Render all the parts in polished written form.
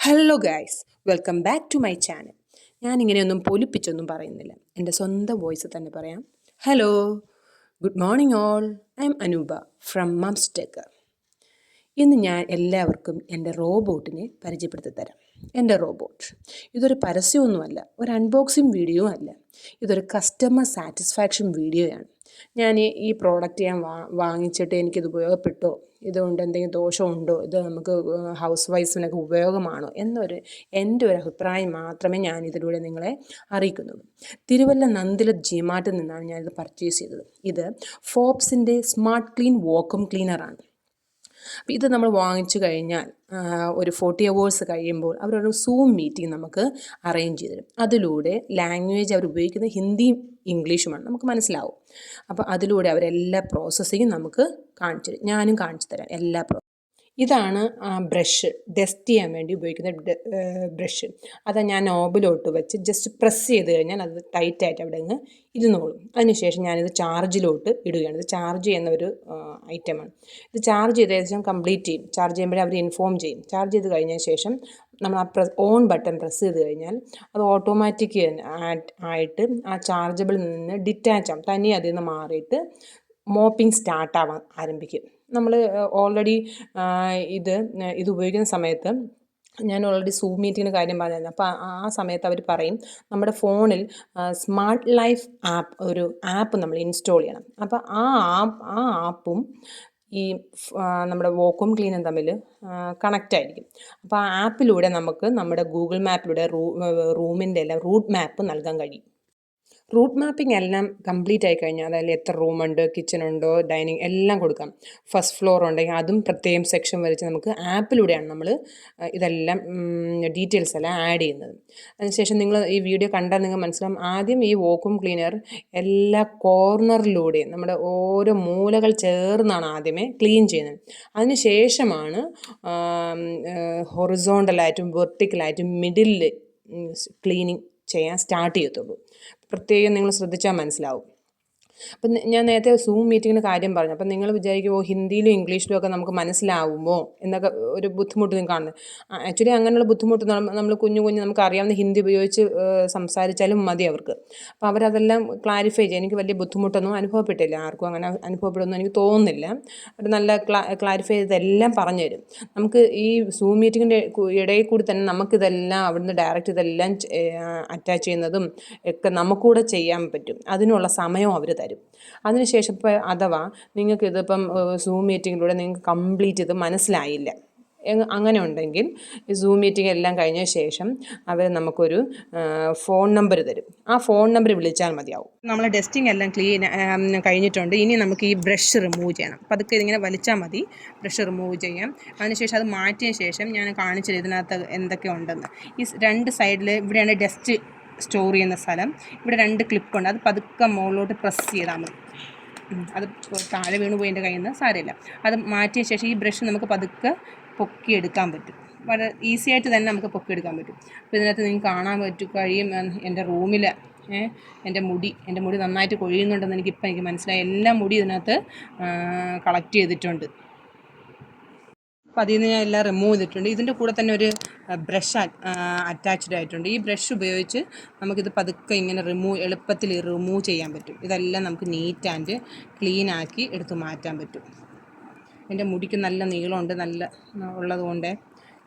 Hello guys, welcome back to my channel. ഞാനിങ്ങനെയൊന്നും പൊലിപ്പിച്ചൊന്നും പറയുന്നില്ല, എൻ്റെ സ്വന്തം വോയിസ് തന്നെ പറയാം. Hello, good morning all. I am Anoop from മംസ് ടെക്കർ. ഇന്ന് ഞാൻ എല്ലാവർക്കും എൻ്റെ റോബോട്ടിനെ പരിചയപ്പെടുത്തി തരാം. എൻ്റെ റോബോട്ട് ഇതൊരു പരസ്യമൊന്നുമല്ല, ഒരു അൺബോക്സിങ് വീഡിയോ അല്ല, ഇതൊരു കസ്റ്റമർ സാറ്റിസ്ഫാക്ഷൻ വീഡിയോയാണ്. ഞാൻ ഈ പ്രോഡക്റ്റ് ഞാൻ വാങ്ങിച്ചിട്ട് എനിക്കിത് ഉപയോഗപ്പെട്ടോ, ഇതുകൊണ്ട് എന്തെങ്കിലും ദോഷമുണ്ടോ, ഇത് നമുക്ക് ഹൗസ് വൈഫിനൊക്കെ ഉപയോഗമാണോ എൻ്റെ ഒരു അഭിപ്രായം മാത്രമേ ഞാൻ ഇതിലൂടെ നിങ്ങളെ അറിയിക്കുന്നുള്ളൂ. തിരുവല്ല നന്ദില ജിമാർട്ടിൽ നിന്നാണ് ഞാനിത് പർച്ചേസ് ചെയ്തത്. ഇത് ഫോബ്സിൻ്റെ സ്മാർട്ട് ക്ലീൻ വാക്വം ക്ലീനറാണ്. അപ്പോൾ ഇത് നമ്മൾ വാങ്ങിച്ചു കഴിഞ്ഞാൽ ഒരു 40 hours കഴിയുമ്പോൾ അവരൊരു സൂം മീറ്റിംഗ് നമുക്ക് അറേഞ്ച് ചെയ്ത് തരും. അതിലൂടെ ലാംഗ്വേജ് അവർ ഉപയോഗിക്കുന്നത് ഹിന്ദിയും ഇംഗ്ലീഷുമാണ്, നമുക്ക് മനസ്സിലാവും. അപ്പോൾ അതിലൂടെ അവരെല്ലാ പ്രോസസ്സിങ്ങും നമുക്ക് കാണിച്ചു തരും. ഞാനും കാണിച്ചു തരാം എല്ലാ ഇതാണ് ബ്രഷ്, ഡസ്റ്റ് ചെയ്യാൻ വേണ്ടി ഉപയോഗിക്കുന്ന ബ്രഷ്. അത് ഞാൻ നോബിലോട്ട് വെച്ച് ജസ്റ്റ് പ്രസ് ചെയ്ത് കഴിഞ്ഞാൽ അത് ടൈറ്റായിട്ട് അവിടെ അങ്ങ് ഇരുന്നോളും. അതിനുശേഷം ഞാനിത് ചാർജിലോട്ട് ഇടുകയാണ്. ഇത് ചാർജ് ചെയ്യുന്ന ഒരു ഐറ്റമാണ്. ഇത് ചാർജ് ചെയ്ത ശേഷം കംപ്ലീറ്റ് ചെയ്യും. ചാർജ് ചെയ്യുമ്പോഴേ അവർ ഇൻഫോം ചെയ്യും. ചാർജ് ചെയ്ത് കഴിഞ്ഞ ശേഷം നമ്മൾ ആ ഓൺ ബട്ടൺ പ്രസ് ചെയ്ത് കഴിഞ്ഞാൽ അത് ഓട്ടോമാറ്റിക് ആയിട്ട് ആ ചാർജബിളിൽ നിന്ന് ഡിറ്റാച്ച് ആവും. തനിയെ അതിൽ നിന്ന് മാറിയിട്ട് മോപ്പിംഗ് സ്റ്റാർട്ടാവാൻ ആരംഭിക്കും. നമ്മൾ ഓൾറെഡി ഇത് ഉപയോഗിക്കുന്ന സമയത്ത് ഞാൻ ഓൾറെഡി സൂം മീറ്റിങ്ങിന് കാര്യം പറഞ്ഞായിരുന്നു. അപ്പോൾ ആ സമയത്ത് അവർ പറയും നമ്മുടെ ഫോണിൽ സ്മാർട്ട് ലൈഫ് ഒരു ആപ്പ് നമ്മൾ ഇൻസ്റ്റാൾ ചെയ്യണം. അപ്പോൾ ആ ആപ്പും ഈ നമ്മുടെ വാക്വം ക്ലീനും തമ്മിൽ കണക്റ്റ് ആയിരിക്കും. അപ്പോൾ ആ ആപ്പിലൂടെ നമുക്ക് നമ്മുടെ ഗൂഗിൾ മാപ്പിലൂടെ റൂമിൻ്റെ എല്ലാം റൂട്ട് മാപ്പ് നൽകാൻ കഴിയും. റൂട്ട് മാപ്പിംഗ് എല്ലാം കംപ്ലീറ്റ് ആയി കഴിഞ്ഞാൽ, അതായത് എത്ര റൂമുണ്ട്, കിച്ചണുണ്ടോ, ഡൈനിങ് എല്ലാം കൊടുക്കാം. ഫസ്റ്റ് ഫ്ലോർ ഉണ്ടെങ്കിൽ അതും പ്രത്യേകം സെക്ഷൻ വരച്ച് നമുക്ക് ആപ്പിലൂടെയാണ് നമ്മൾ ഇതെല്ലാം ഡീറ്റെയിൽസ് എല്ലാം ആഡ് ചെയ്യുന്നത്. അതിനുശേഷം നിങ്ങൾ ഈ വീഡിയോ കണ്ടാൽ നിങ്ങൾ മനസ്സിലാവും. ആദ്യം ഈ വാക്വം ക്ലീനർ എല്ലാ കോർണറിലൂടെയും നമ്മുടെ ഓരോ മൂലകൾ ചേർന്നാണ് ആദ്യമേ ക്ലീൻ ചെയ്യുന്നത്. അതിനുശേഷമാണ് ഹൊറിസോണ്ടലായിട്ടും വെർട്ടിക്കലായിട്ടും മിഡിലിൽ ക്ലീനിങ് ചെയ്യാൻ സ്റ്റാർട്ട് ചെയ്യത്തുള്ളൂ. പ്രത്യേകം നിങ്ങൾ ശ്രദ്ധിച്ചാൽ മനസ്സിലാവും. അപ്പം ഞാൻ നേരത്തെ സൂം മീറ്റിങ്ങിന് കാര്യം പറഞ്ഞു. അപ്പം നിങ്ങൾ വിചാരിക്കുമോ ഹിന്ദിയിലും ഇംഗ്ലീഷിലും ഒക്കെ നമുക്ക് മനസ്സിലാവുമോ എന്നൊക്കെ ഒരു ബുദ്ധിമുട്ട് നിങ്ങൾ കാണുന്നത്. ആക്ച്വലി അങ്ങനെയുള്ള ബുദ്ധിമുട്ട് നമ്മൾ കുഞ്ഞു നമുക്ക് അറിയാവുന്ന ഹിന്ദി ഉപയോഗിച്ച് സംസാരിച്ചാലും മതി അവർക്ക്. അപ്പോൾ അവരതെല്ലാം ക്ലാരിഫൈ ചെയ്യും. എനിക്ക് വലിയ ബുദ്ധിമുട്ടൊന്നും അനുഭവപ്പെട്ടില്ല, ആർക്കും അങ്ങനെ അനുഭവപ്പെടുമെന്ന് എനിക്ക് തോന്നുന്നില്ല. അവർ നല്ല ക്ലാരിഫൈ ചെയ്തെല്ലാം പറഞ്ഞു തരും. നമുക്ക് ഈ സൂം മീറ്റിങ്ങിൻ്റെ ഇടയിൽ കൂടി തന്നെ നമുക്കിതെല്ലാം അവിടുന്ന് ഡയറക്റ്റ് ഇതെല്ലാം അറ്റാച്ച് ചെയ്യുന്നതും ഒക്കെ നമുക്കൂടെ ചെയ്യാൻ പറ്റും. അതിനുള്ള സമയവും അവർ തരും. അതിനുശേഷം ഇപ്പോൾ അഥവാ നിങ്ങൾക്ക് ഇതിപ്പം സൂം മീറ്റിങ്ങിലൂടെ നിങ്ങൾക്ക് കംപ്ലീറ്റ് ഇത് മനസ്സിലായില്ല, അങ്ങനെ ഉണ്ടെങ്കിൽ ഈ സൂം മീറ്റിംഗ് എല്ലാം കഴിഞ്ഞ ശേഷം അവർ നമുക്കൊരു ഫോൺ നമ്പർ തരും. ആ ഫോൺ നമ്പർ വിളിച്ചാൽ മതിയാവും. നമ്മൾ ഡസ്റ്റിംഗ് എല്ലാം കഴിഞ്ഞിട്ടുണ്ട്. ഇനി നമുക്ക് ഈ ബ്രഷ് റിമൂവ് ചെയ്യണം. അപ്പോൾ അതൊക്കെ ഇതിങ്ങനെ വലിച്ചാൽ മതി, ബ്രഷ് റിമൂവ് ചെയ്യാം. അതിനുശേഷം അത് മാറ്റിയ ശേഷം ഞാൻ കാണിച്ചത് ഇതിനകത്ത് എന്തൊക്കെ ഉണ്ടെന്ന്. ഈ രണ്ട് സൈഡിൽ ഇവിടെയാണ് ഡസ്റ്റ് സ്റ്റോർ ചെയ്യുന്ന സ്ഥലം. ഇവിടെ 2 ക്ലിപ്പുണ്ട്. അത് പതുക്കെ മുകളിലോട്ട് പ്രസ് ചെയ്താൽ മതി. അത് താഴെ വീണ് പോയി എൻ്റെ കയ്യിൽ നിന്ന്, സാരമില്ല. അത് മാറ്റിയ ശേഷം ഈ ബ്രഷ് നമുക്ക് പതുക്കെ പൊക്കിയെടുക്കാൻ പറ്റും. വളരെ ഈസി ആയിട്ട് തന്നെ നമുക്ക് പൊക്കിയെടുക്കാൻ പറ്റും. അപ്പോൾ ഇതിനകത്ത് നിങ്ങൾക്ക് കാണാൻ കഴിയും എൻ്റെ റൂമിൽ എൻ്റെ മുടി നന്നായിട്ട് കൊഴിയുന്നുണ്ടെന്ന് എനിക്ക് മനസ്സിലായി. എല്ലാ മുടി ഇതിനകത്ത് കളക്ട് ചെയ്തിട്ടുണ്ട്. അപ്പോൾ അതിൽ നിന്ന് ഞാൻ എല്ലാം റിമൂവ് ചെയ്തിട്ടുണ്ട്. ഇതിൻ്റെ കൂടെ തന്നെ ഒരു ബ്രഷ് അറ്റാച്ച്ഡ് ആയിട്ടുണ്ട്. ഈ ബ്രഷ് ഉപയോഗിച്ച് നമുക്കിത് പതുക്കെ ഇങ്ങനെ എളുപ്പത്തിൽ റിമൂവ് ചെയ്യാൻ പറ്റും. ഇതെല്ലാം നമുക്ക് നീറ്റ് ആൻഡ് ക്ലീൻ ആക്കി എടുത്ത് മാറ്റാൻ പറ്റും. എൻ്റെ മുടിക്ക് നല്ല നീളമുണ്ട്, നല്ല ഉള്ളതുകൊണ്ട്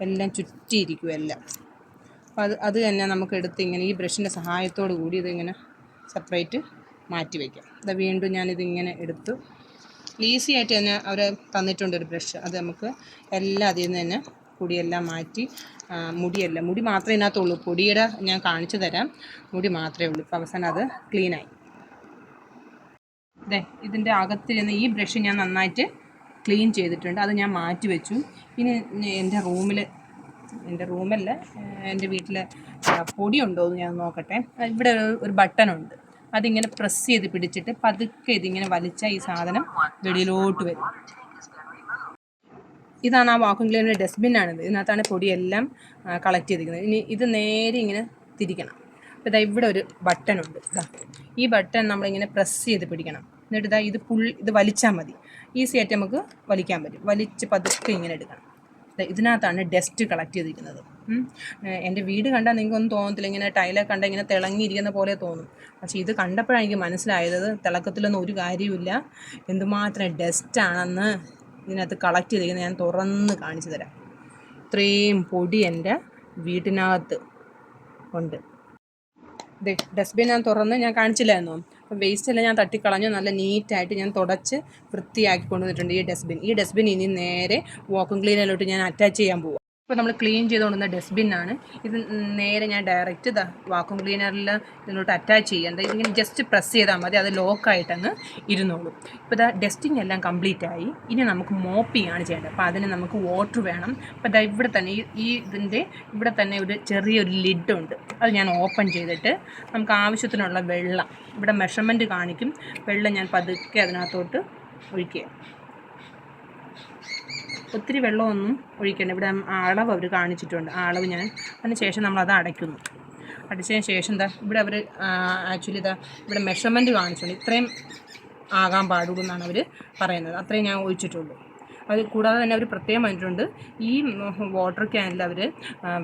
എല്ലാം ചുറ്റിയിരിക്കും എല്ലാം. അപ്പോൾ അത് തന്നെ നമുക്ക് എടുത്ത് ഇങ്ങനെ ഈ ബ്രഷിൻ്റെ സഹായത്തോടു കൂടി ഇതിങ്ങനെ സെപ്പറേറ്റ് മാറ്റി വയ്ക്കാം. ഇത് വീണ്ടും ഞാനിതിങ്ങനെ എടുത്തു. ഈസി ആയിട്ട് തന്നെ അവർ തന്നിട്ടുണ്ട് ഒരു ബ്രഷ്. അത് നമുക്ക് എല്ലാം അതിൽ നിന്ന് തന്നെ പൊടിയെല്ലാം മാറ്റി, മുടി മാത്രമേ ഇതിനകത്തുള്ളൂ. പൊടിയുടെ ഞാൻ കാണിച്ചു തരാം, മുടി മാത്രമേ ഉള്ളൂ. ഇപ്പോൾ അവസാനം അത് ക്ലീനായി. ഇതിൻ്റെ അകത്തിരുന്ന് ഈ ബ്രഷ് ഞാൻ നന്നായിട്ട് ക്ലീൻ ചെയ്തിട്ടുണ്ട്. അത് ഞാൻ മാറ്റി വെച്ചു. ഇനി എൻ്റെ റൂമല്ല, എൻ്റെ വീട്ടിൽ പൊടിയുണ്ടോ എന്ന് ഞാൻ നോക്കട്ടെ. ഇവിടെ ഒരു ബട്ടണുണ്ട്. അതിങ്ങനെ പ്രസ് ചെയ്ത് പിടിച്ചിട്ട് പതുക്കെ ഇതിങ്ങനെ വലിച്ചാൽ ഈ സാധനം വെളിയിലോട്ട് വരും. ഇതാണ് ആ വാക്വം ക്ലീനറിൻ്റെ ഡസ്റ്റ്ബിന്നാണിത്. ഇതിനകത്താണ് പൊടിയെല്ലാം കളക്ട് ചെയ്തിരിക്കുന്നത്. ഇനി ഇത് നേരെ ഇങ്ങനെ തിരിക്കണം. അപ്പോൾ ഇതാ ഇവിടെ ഒരു ബട്ടണുണ്ട്. ഈ ബട്ടൺ നമ്മളിങ്ങനെ പ്രസ് ചെയ്ത് പിടിക്കണം. എന്നിട്ട് ഇത് വലിച്ചാൽ മതി. ഈസി ആയിട്ട് നമുക്ക് വലിക്കാൻ പറ്റും. വലിച്ച് പതുക്കെ ഇങ്ങനെ എടുക്കണം. ഇതിനകത്താണ് ഡസ്റ്റ് കളക്ട് ചെയ്തിരിക്കുന്നത്. എൻ്റെ വീട് കണ്ടാൽ നിങ്ങൾക്കൊന്നും തോന്നത്തില്ല, ഇങ്ങനെ ടൈലൊക്കെ കണ്ടാൽ ഇങ്ങനെ തിളങ്ങിയിരിക്കുന്ന പോലെ തോന്നും. പക്ഷേ ഇത് കണ്ടപ്പോഴാണ് എനിക്ക് മനസ്സിലായത് തിളക്കത്തിലൊന്നും ഒരു കാര്യമില്ല, എന്തുമാത്രം ഡസ്റ്റാണെന്ന് ഇതിനകത്ത് കളക്ട് ചെയ്തിരിക്കുന്നത്. ഞാൻ തുറന്ന് കാണിച്ചു തരാം. ഇത്രയും പൊടി എൻ്റെ വീട്ടിനകത്ത് ഉണ്ട്. ഡസ്റ്റ്ബിൻ ഞാൻ തുറന്ന് ഞാൻ കാണിച്ചില്ലായിരുന്നോ? അപ്പം വേസ്റ്റെല്ലാം ഞാൻ തട്ടിക്കളഞ്ഞു, നല്ല നീറ്റായിട്ട് ഞാൻ തുടച്ച് വൃത്തിയാക്കി കൊണ്ടുവന്നിട്ടുണ്ട് ഈ ഡസ്റ്റ്ബിൻ ഇനി നേരെ വാക്വം ക്ലീനറിലോട്ട് ഞാൻ അറ്റാച്ച് ചെയ്യാൻ പോവാം. ഇപ്പോൾ നമ്മൾ ക്ലീൻ ചെയ്തുകൊണ്ടുവന്ന ഡസ്റ്റ്ബിന്നാണ് ഇത്. നേരെ ഞാൻ ഡയറക്റ്റ് വാക്വം ക്ലീനറിൽ ഇതിലോട്ട് അറ്റാച്ച് ചെയ്യാം. ഇതിങ്ങനെ ജസ്റ്റ് പ്രസ് ചെയ്താൽ മതി, അത് ലോക്കായിട്ടങ്ങ് ഇരുന്നോളും. ഇപ്പോൾ ഡസ്റ്റിംഗ് എല്ലാം കംപ്ലീറ്റ് ആയി. ഇനി നമുക്ക് മോപ്പിംഗ് ആണ് ചെയ്യേണ്ടത്. അപ്പോൾ അതിന് നമുക്ക് വാട്ടർ വേണം. അപ്പോൾ ഇവിടെ തന്നെ ഇതിൻ്റെ ഇവിടെ തന്നെ ഒരു ചെറിയൊരു ലിഡുണ്ട്, അത് ഞാൻ ഓപ്പൺ ചെയ്തിട്ട് നമുക്ക് ആവശ്യത്തിനുള്ള വെള്ളം, ഇവിടെ മെഷർമെൻറ്റ് കാണിക്കും, വെള്ളം ഞാൻ പതുക്കെ അതിനകത്തോട്ട് ഒഴിക്കുക. ഒത്തിരി വെള്ളമൊന്നും ഒഴിക്കേണ്ട, ഇവിടെ അളവ് അവർ കാണിച്ചിട്ടുണ്ട്. ആ അളവ് ഞാൻ അതിന് ശേഷം നമ്മളത് അടയ്ക്കുന്നു. അടച്ചതിന് ശേഷം ഇവിടെ അവർ ആക്ച്വലി ഇവിടെ മെഷർമെൻറ്റ് കാണിച്ചിട്ടുണ്ട്. ഇത്രയും ആകാൻ പാടുള്ളൂ എന്നാണ് അവർ പറയുന്നത്. അത്രയും ഞാൻ ഒഴിച്ചിട്ടുള്ളൂ. അത് കൂടാതെ തന്നെ അവർ പ്രത്യേകം പറഞ്ഞിട്ടുണ്ട്, ഈ വാട്ടർ ക്യാനിൽ അവർ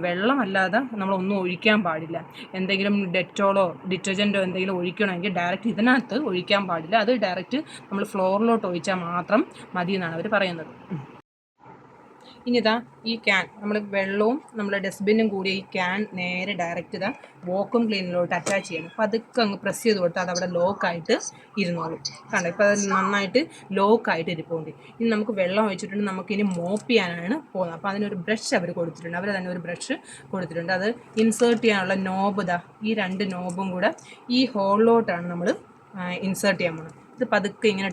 വെള്ളമല്ലാതെ നമ്മളൊന്നും ഒഴിക്കാൻ പാടില്ല. എന്തെങ്കിലും ഡെറ്റോളോ ഡിറ്റർജൻറ്റോ എന്തെങ്കിലും ഒഴിക്കണമെങ്കിൽ ഡയറക്റ്റ് ഇതിനകത്ത് ഒഴിക്കാൻ പാടില്ല. അത് ഡയറക്റ്റ് നമ്മൾ ഫ്ലോറിലോട്ട് ഒഴിച്ചാൽ മാത്രം മതി എന്നാണ് അവർ പറയുന്നത്. ഇനി ഈ ക്യാൻ നമ്മൾ വെള്ളവും നമ്മൾ ഡസ്റ്റ്ബിന്നും കൂടി ഈ ക്യാൻ നേരെ ഡയറക്റ്റ് വാക്വം ക്ലീനറിലോട്ട് അറ്റാച്ച് ചെയ്യണം. അപ്പോൾ അതൊക്കെ അങ്ങ് പ്രസ് ചെയ്ത് കൊടുത്താൽ അതവിടെ ലോക്കായിട്ട് ഇരുന്നോളും. കണ്ടോ, ഇപ്പോൾ അത് നന്നായിട്ട് ലോക്കായിട്ട് ഇരിപ്പുണ്ട്. ഇനി നമുക്ക് വെള്ളം ഒഴിച്ചിട്ടുണ്ട്, നമുക്കിനി മോപ്പ് ചെയ്യാനാണ് പോകുന്നത്. അപ്പോൾ അതിനൊരു ബ്രഷ് അവർ കൊടുത്തിട്ടുണ്ട്, അവർ തന്നെ ഒരു ബ്രഷ് കൊടുത്തിട്ടുണ്ട്. അത് ഇൻസേർട്ട് ചെയ്യാനുള്ള നോബ് ഈ 2 നോബും കൂടെ ഈ ഹോളിലോട്ടാണ് നമ്മൾ ഇൻസേർട്ട് ചെയ്യാൻ പോകുന്നത്. ഇത് പതുക്കെ ഇങ്ങനെ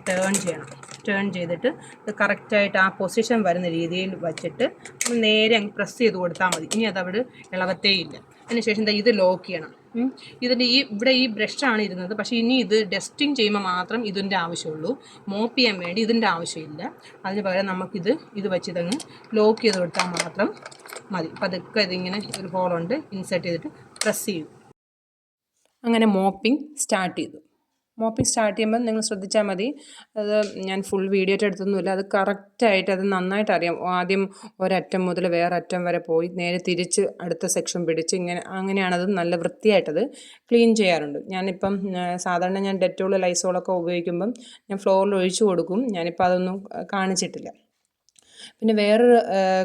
ടേൺ ചെയ്തിട്ട് ഇത് കറക്റ്റായിട്ട് ആ പൊസിഷൻ വരുന്ന രീതിയിൽ വച്ചിട്ട് നേരെ അങ്ങ് പ്രസ് ചെയ്ത് കൊടുത്താൽ മതി. ഇനി അതവിടെ ഇളകത്തേയില്ല. അതിനുശേഷം ഇത് ലോക്ക് ചെയ്യണം. ഇതിൻ്റെ ഇവിടെ ഈ ബ്രഷാണ് ഇരുന്നത്, പക്ഷേ ഇനി ഇത് ഡസ്റ്റിങ് ചെയ്യുമ്പോൾ മാത്രം ഇതിൻ്റെ ആവശ്യമുള്ളൂ. മോപ്പ് ചെയ്യാൻ വേണ്ടി ഇതിൻ്റെ ആവശ്യമില്ല. അതിന് പകരം ഇത് വെച്ചിതങ്ങ് ലോക്ക് ചെയ്ത് കൊടുത്താൽ മാത്രം മതി. പതുക്കെ ഇതിങ്ങനെ ഒരു ഹോളുണ്ട്, ഇൻസേർട്ട് ചെയ്തിട്ട് പ്രസ് ചെയ്യും. അങ്ങനെ മോപ്പിംഗ് സ്റ്റാർട്ട് ചെയ്തു. മോപ്പിംഗ് സ്റ്റാർട്ട് ചെയ്യുമ്പോൾ നിങ്ങൾ ശ്രദ്ധിച്ചാൽ മതി, അത് ഞാൻ ഫുൾ വീഡിയോ ആയിട്ട് എടുത്തൊന്നുമില്ല, അത് കറക്റ്റായിട്ട് അത് നന്നായിട്ട് അറിയാം. ആദ്യം ഒരറ്റം മുതൽ വേറെ അറ്റം വരെ പോയി നേരെ തിരിച്ച് അടുത്ത സെക്ഷൻ പിടിച്ച് അങ്ങനെയാണത് നല്ല വൃത്തിയായിട്ടത് ക്ലീൻ ചെയ്യാറുണ്ട്. ഞാനിപ്പം സാധാരണ ഞാൻ ഡെറ്റോൾ ലൈസോളൊക്കെ ഉപയോഗിക്കുമ്പം ഞാൻ ഫ്ലോറിൽ ഒഴിച്ചു കൊടുക്കും. ഞാനിപ്പോൾ അതൊന്നും കാണിച്ചിട്ടില്ല. പിന്നെ വേറൊരു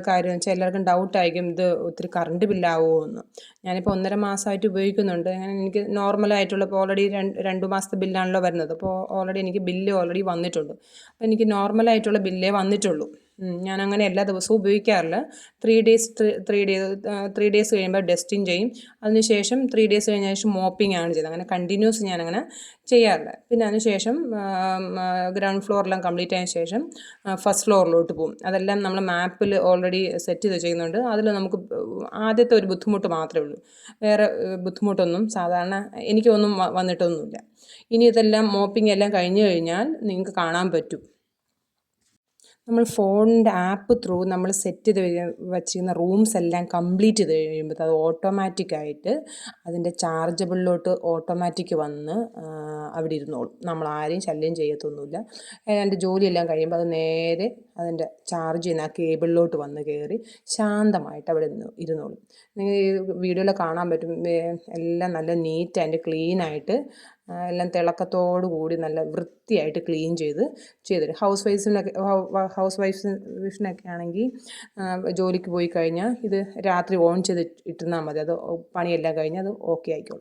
കാര്യം വെച്ചാൽ എല്ലാവർക്കും ഡൗട്ടായിരിക്കും, ഇത് ഒത്തിരി കറണ്ട് ബില്ലാവുമോ എന്ന്. ഞാനിപ്പോൾ 1.5 മാസമായിട്ട് ഉപയോഗിക്കുന്നുണ്ട്. അങ്ങനെ എനിക്ക് നോർമലായിട്ടുള്ള, ഇപ്പോൾ ഓൾറെഡി 2 മാസത്തെ ബില്ലാണല്ലോ വരുന്നത്. അപ്പോൾ ഓൾറെഡി എനിക്ക് ബില്ല് വന്നിട്ടുണ്ട്. അപ്പോൾ എനിക്ക് നോർമലായിട്ടുള്ള ബില്ലേ വന്നിട്ടുള്ളൂ. ഞാനങ്ങനെ എല്ലാ ദിവസവും ഉപയോഗിക്കാറില്ല. 3 ഡേയ്സ് കഴിയുമ്പോൾ ഡസ്റ്റിങ് ചെയ്യും. അതിനുശേഷം 3 ഡേയ്സ് കഴിഞ്ഞ ശേഷം മോപ്പിംഗ് ആണ് ചെയ്തത്. അങ്ങനെ കണ്ടിന്യൂസ് ഞാനങ്ങനെ ചെയ്യാറില്ല. പിന്നെ അതിനുശേഷം ഗ്രൗണ്ട് ഫ്ലോറെല്ലാം കംപ്ലീറ്റ് ആയതിനു ശേഷം ഫസ്റ്റ് ഫ്ലോറിലോട്ട് പോകും. അതെല്ലാം നമ്മൾ മാപ്പിൽ ഓൾറെഡി സെറ്റ് ചെയ്ത് ചെയ്യുന്നുണ്ട്. അതിൽ നമുക്ക് ആദ്യത്തെ ഒരു ബുദ്ധിമുട്ട് മാത്രമേ ഉള്ളൂ, വേറെ ബുദ്ധിമുട്ടൊന്നും സാധാരണ എനിക്കൊന്നും വന്നിട്ടൊന്നുമില്ല. ഇനി ഇതെല്ലാം മോപ്പിംഗ് എല്ലാം കഴിഞ്ഞ് കഴിഞ്ഞാൽ നിങ്ങൾക്ക് കാണാൻ പറ്റും, നമ്മൾ ഫോണിൻ്റെ ആപ്പ് ത്രൂ നമ്മൾ സെറ്റ് ചെയ്ത് വച്ചിരുന്ന റൂംസ് എല്ലാം കംപ്ലീറ്റ് ചെയ്ത് കഴിയുമ്പോൾ അത് ഓട്ടോമാറ്റിക്കായിട്ട് അതിൻ്റെ ചാർജബിളിലോട്ട് ഓട്ടോമാറ്റിക് വന്ന് അവിടെ ഇരുന്നോളും. നമ്മളാരെയും ശല്യം ചെയ്യത്തൊന്നുമില്ല. എൻ്റെ ജോലിയെല്ലാം കഴിയുമ്പോൾ അത് നേരെ അതിൻ്റെ ചാർജ് ചെയ്യുന്ന ആ കേബിളിലോട്ട് വന്ന് കയറി ശാന്തമായിട്ട് അവിടെ ഇരുന്നോളും. നിങ്ങൾ ഈ വീഡിയോയിൽ കാണാൻ പറ്റും, എല്ലാം നല്ല നീറ്റ് ആൻഡ് ക്ലീനായിട്ട് എല്ലാം തിളക്കത്തോടു കൂടി നല്ല വൃത്തിയായിട്ട് ക്ലീൻ ചെയ്തിട്ട് ഹൗസ് വൈഫിനൊക്കെ ആണെങ്കിൽ ജോലിക്ക് പോയി കഴിഞ്ഞാൽ ഇത് രാത്രി ഓൺ ചെയ്ത് ഇട്ടിരുന്നാൽ മതി. അത് പണിയെല്ലാം കഴിഞ്ഞ് അത് ഓക്കെ ആയിക്കോളും.